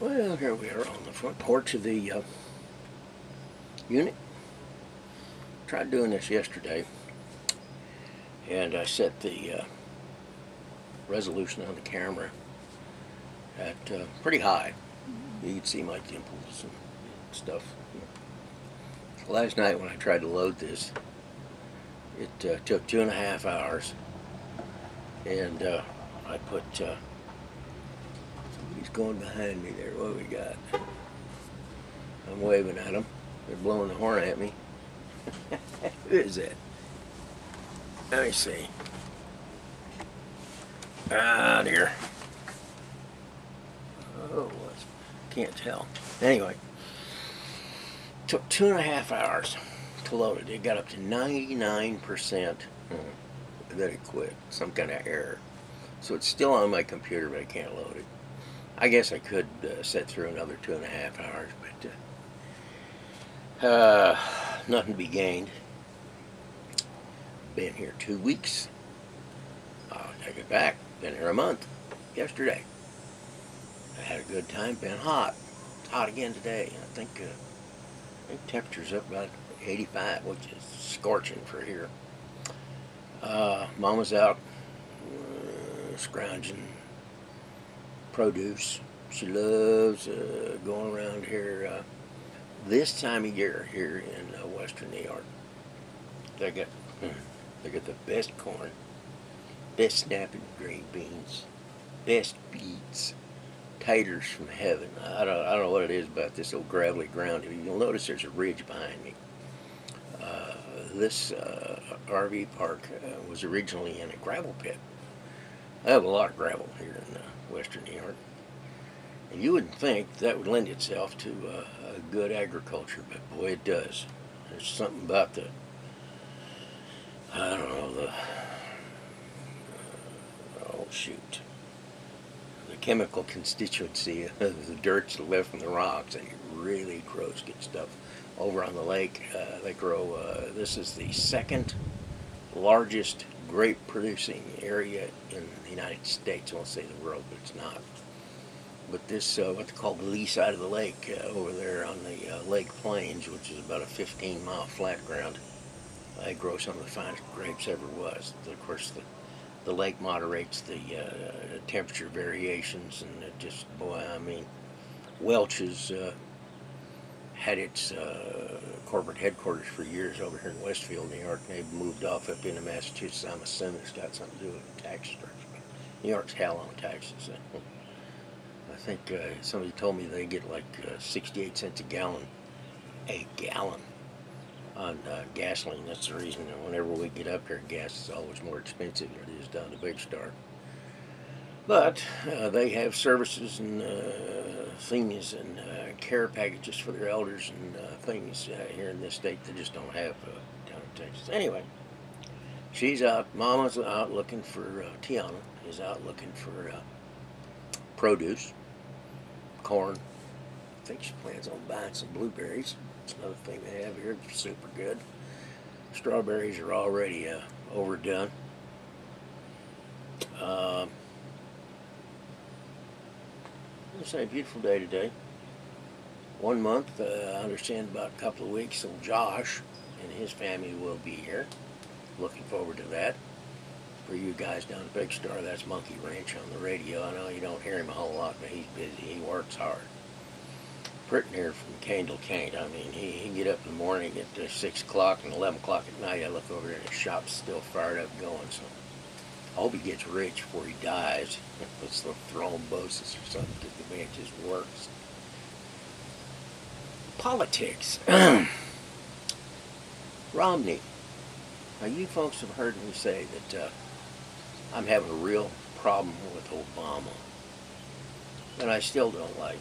Well, here we are on the front porch of the unit. Tried doing this yesterday, and I set the resolution on the camera at pretty high. You can see my dimples and stuff. Last night when I tried to load this, it took 2.5 hours, and I put somebody's going behind me there. What we got? I'm waving at them. They're blowing the horn at me. Who is that? Let me see. Ah, dear. Oh, can't tell. Anyway, took 2.5 hours to load it. It got up to 99%. Then it quit. Some kind of error. So it's still on my computer, but I can't load it. I guess I could sit through another 2.5 hours, but nothing to be gained. Been here 2 weeks. I'll take it back. Been here a month. Yesterday. I had a good time. Been hot. It's hot again today. I think temperature's up about 85, which is scorching for here. Mama's out scrounging produce. She loves going around here this time of year here in western New York. They got the best corn, best snapping green beans, best beets, taters from heaven. I don't know what it is about this old gravelly ground. You'll notice there's a ridge behind me. This RV park was originally in a gravel pit. I have a lot of gravel here in western New York. And you wouldn't think that would lend itself to a good agriculture, but boy, it does. There's something about the, I don't know, the chemical constituency of the dirt's left from the rocks, and it really grows good stuff. Over on the lake, they grow, this is the second largest grape producing area in the United States. I won't say the world, but it's not. But this, what they call the lee side of the lake, over there on the Lake Plains, which is about a 15-mile flat ground, they grow some of the finest grapes ever was. Of course, the lake moderates the temperature variations, and it just, boy, I mean, Welch's had its corporate headquarters for years over here in Westfield, New York. They've moved off up into Massachusetts. I'm assuming it's got something to do with the tax structure. New York's hell on taxes. I think somebody told me they get like 68 cents a gallon on gasoline. That's the reason that whenever we get up here, gas is always more expensive than it is down to Big Star. But they have services and things and care packages for their elders and things here in this state they just don't have down in Texas. Anyway, she's out. Mama's out looking for, Tiana is out looking for produce, corn. I think she plans on buying some blueberries. It's another thing they have here. It's super good. Strawberries are already overdone. It's a beautiful day today. 1 month, I understand about a couple of weeks, so Josh and his family will be here. Looking forward to that. For you guys down at Big Star, that's Monkey Ranch on the radio. I know you don't hear him a whole lot, but he's busy. He works hard. Pretty near from cane to cane. I mean, he can get up in the morning at 6 o'clock and 11 o'clock at night. I look over there and his shop's still fired up going. So I hope he gets rich before he dies. With some thrombosis or something, because the man just works. Politics. Romney. Now, you folks have heard me say that I'm having a real problem with Obama. And I still don't like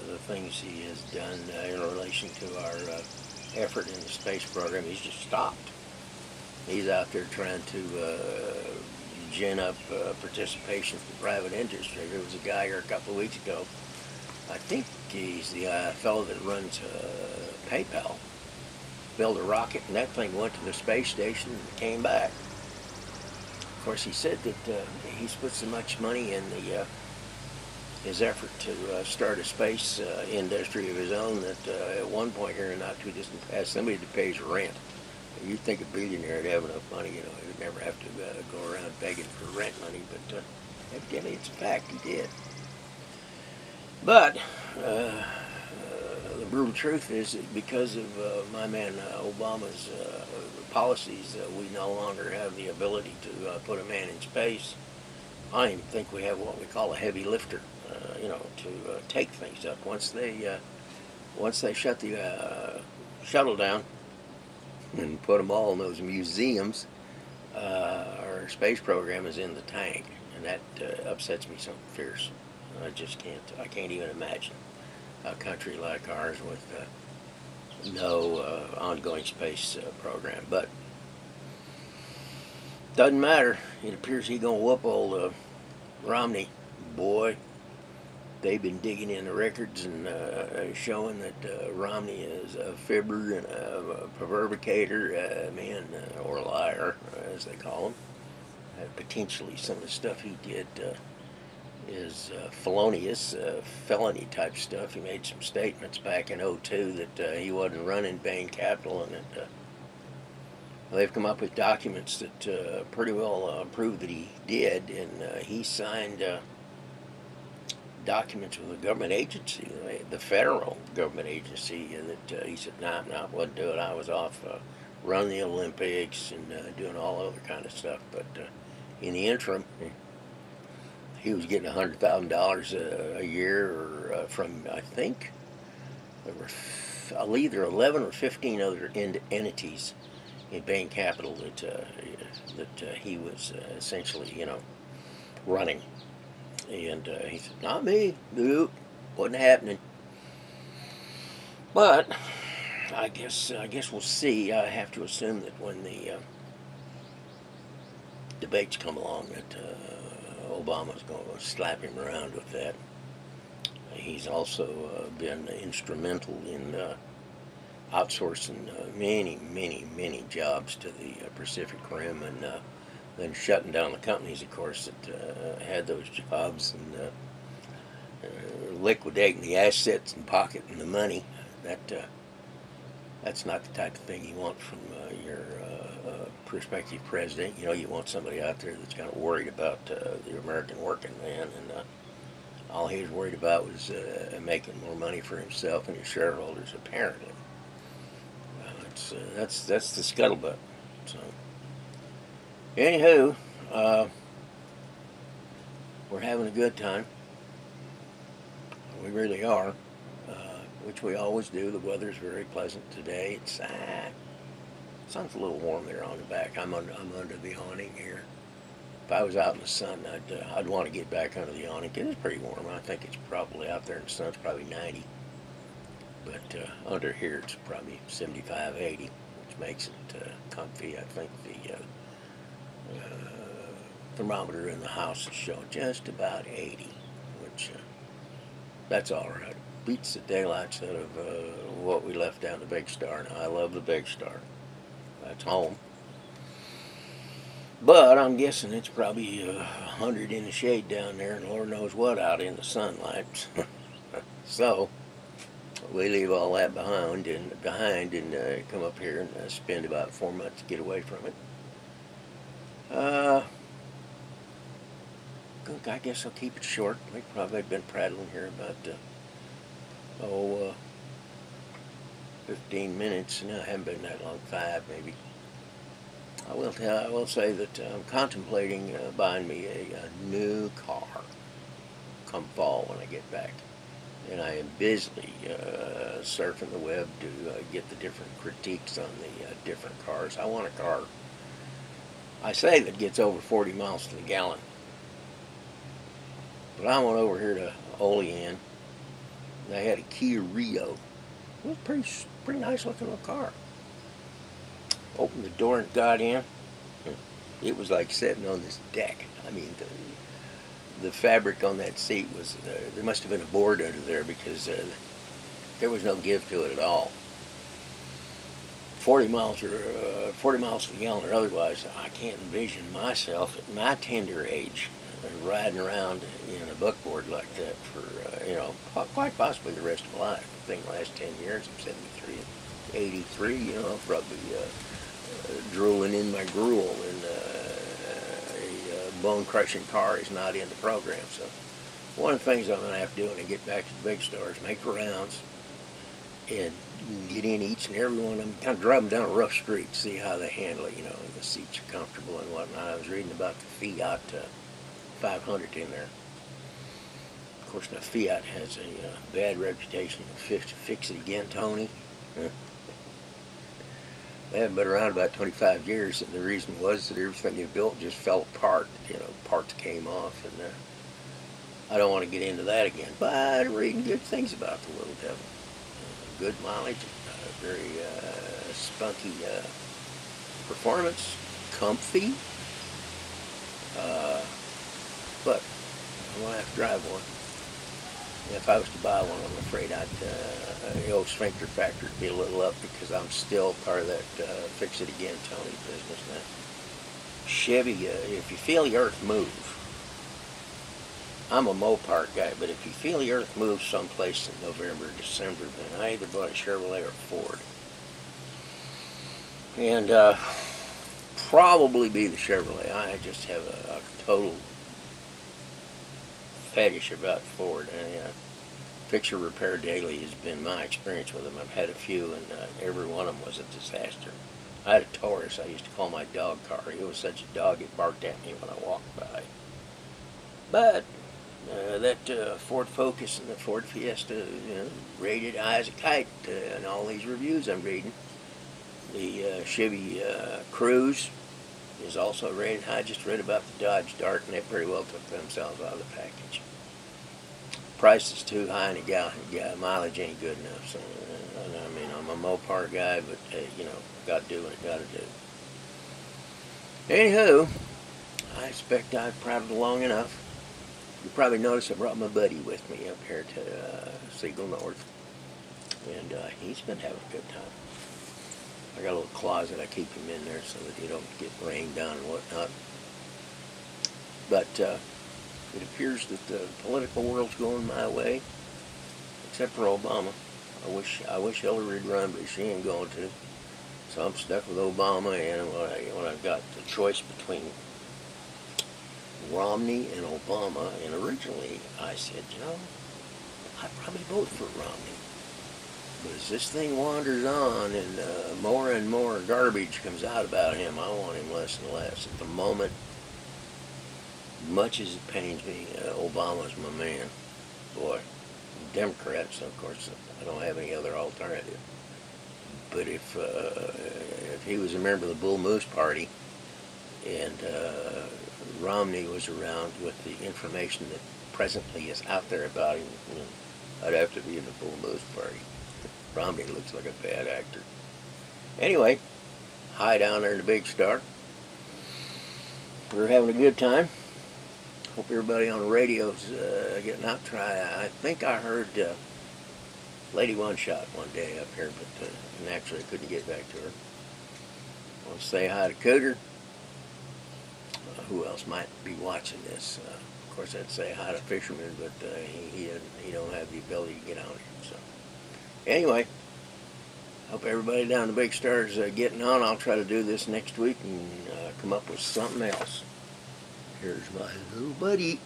the things he has done in relation to our effort in the space program. He's just stopped. He's out there trying to gin up participation from private industry. There was a guy here a couple of weeks ago, I think he's the fellow that runs PayPal, built a rocket, and that thing went to the space station and came back. Of course, he said that he's put so much money in the his effort to start a space industry of his own that at one point here in not too distant past, somebody to pay his rent. You'd think a billionaire would have enough money, you know, he would never have to go around begging for rent money, but evidently it's a fact, he did. But the brutal truth is that because of my man Obama's policies, we no longer have the ability to put a man in space. I don't even think we have what we call a heavy lifter, you know, to take things up. Once they shut the shuttle down and put them all in those museums, our space program is in the tank, and that upsets me something fierce. I can't even imagine a country like ours with no ongoing space program. But doesn't matter. It appears he's gonna whoop old Romney. Boy, they've been digging in the records and showing that Romney is a fibber and a prevaricator, or a liar, as they call him. Potentially some of the stuff he did is felonious, felony type stuff. He made some statements back in '02 that he wasn't running Bain Capital, and that they've come up with documents that pretty well prove that he did, and he signed documents with a government agency, the federal government agency, that he said, nah, wasn't doing it. I was off running the Olympics and doing all other kind of stuff. But in the interim, he was getting $100,000 a year or from, I think, there were either 11 or 15 other entities in Bain Capital that he was essentially, you know, running. And he said, not me, nope, wasn't happening. But I guess we'll see. I have to assume that when the debates come along, that Obama's going to slap him around with that. He's also been instrumental in outsourcing many jobs to the Pacific Rim, and then shutting down the companies, of course, that had those jobs, and liquidating the assets and pocketing the money. That's not the type of thing you want from your prospective president. You know, you want somebody out there that's kind of worried about the American working man, and all he was worried about was making more money for himself and his shareholders, apparently. That's the scuttlebutt. So, anywho, we're having a good time. We really are, which we always do. The weather's very pleasant today. It's sun's a little warm there on the back. I'm under the awning here. If I was out in the sun, I'd want to get back under the awning. It's pretty warm. I think it's probably out there in the sun. It's probably 90. But under here it's probably 75, 80, which makes it comfy. I think the thermometer in the house is showing just about 80, which that's all right. Beats the daylights out of what we left down the Big Star. Now, I love the Big Star. That's home. But I'm guessing it's probably 100 in the shade down there, and Lord knows what out in the sunlight. So we leave all that behind and come up here and spend about 4 months to get away from it. I guess I'll keep it short. We've probably been prattling here about 15 minutes. No, I haven't been that long, 5 maybe. I will say that I'm contemplating buying me a new car come fall when I get back. And I am busily surfing the web to get the different critiques on the different cars. I want a car, I say, that gets over 40 miles to the gallon. But I went over here to Olean. They had a Kia Rio. It was pretty nice looking little car. Opened the door and got in. It was like sitting on this deck. I mean, the fabric on that seat was, there must have been a board under there, because there was no give to it at all. 40 miles to the gallon or otherwise, I can't envision myself at my tender age and riding around in a buckboard like that for, you know, quite possibly the rest of my life. I think the last 10 years, I'm 73 and 83, you know, I'll probably drooling in my gruel, and a bone-crushing car is not in the program. So one of the things I'm going to have to do when I get back to the big stores, make the rounds, and get in each and every one of them, kind of drive them down a rough street, see how they handle it, you know, the seats are comfortable and whatnot. I was reading about the Fiat 500 in there. Of course, now Fiat has a bad reputation of fix it again, Tony. They haven't been around about 25 years, and the reason was that everything they built just fell apart. You know, parts came off, and I don't want to get into that again. But I'm reading good things about the little devil. Good mileage, very spunky performance, comfy. But I'm going to have to drive one. If I was to buy one, I'm afraid the old sphincter factor would be a little up, because I'm still part of that fix-it-again Tony business now. Chevy, if you feel the earth move, I'm a Mopar guy, but if you feel the earth move someplace in November or December, then I either bought a Chevrolet or Ford. And probably be the Chevrolet. I just have a total fetish about Ford. And fixer repair daily has been my experience with them. I've had a few, and every one of them was a disaster. I had a Taurus I used to call my dog car. It was such a dog it barked at me when I walked by. But that Ford Focus and the Ford Fiesta, you know, rated high as a kite in all these reviews I'm reading. The Chevy Cruze is also rated high. I just read about the Dodge Dart, and they pretty well took themselves out of the package. Price is too high, and the mileage ain't good enough. So, I mean, I'm a Mopar guy, but you know, got to do what I got to do. Anywho, I expect I've prattled long enough. You probably noticed I brought my buddy with me up here to Siegel North, and he's been having a good time. I got a little closet I keep him in there so that he don't get rained on and whatnot. But it appears that the political world's going my way, except for Obama. I wish Hillary would run, but she ain't going to. So I'm stuck with Obama, and when I've got the choice between Romney and Obama, and originally I said, you know, I'd probably vote for Romney. But as this thing wanders on and more garbage comes out about him, I want him less and less. At the moment, much as it pains me, Obama's my man. Boy, Democrats, of course, I don't have any other alternative. But if he was a member of the Bull Moose Party, and Romney was around with the information that presently is out there about him, you know, I'd have to be in the Bull Moose Party. Romney looks like a bad actor. Anyway, hi down there in the Big Star. We're having a good time. Hope everybody on the radio's getting out to try. I think I heard Lady One Shot one day up here, but naturally I couldn't get back to her. I want to say hi to Cooter. Who else might be watching this? Of course, I'd say hi to Fisherman, but he don't have the ability to get on here. So anyway, hope everybody down the Big Star is getting on. I'll try to do this next week and come up with something else. Here's my little buddy.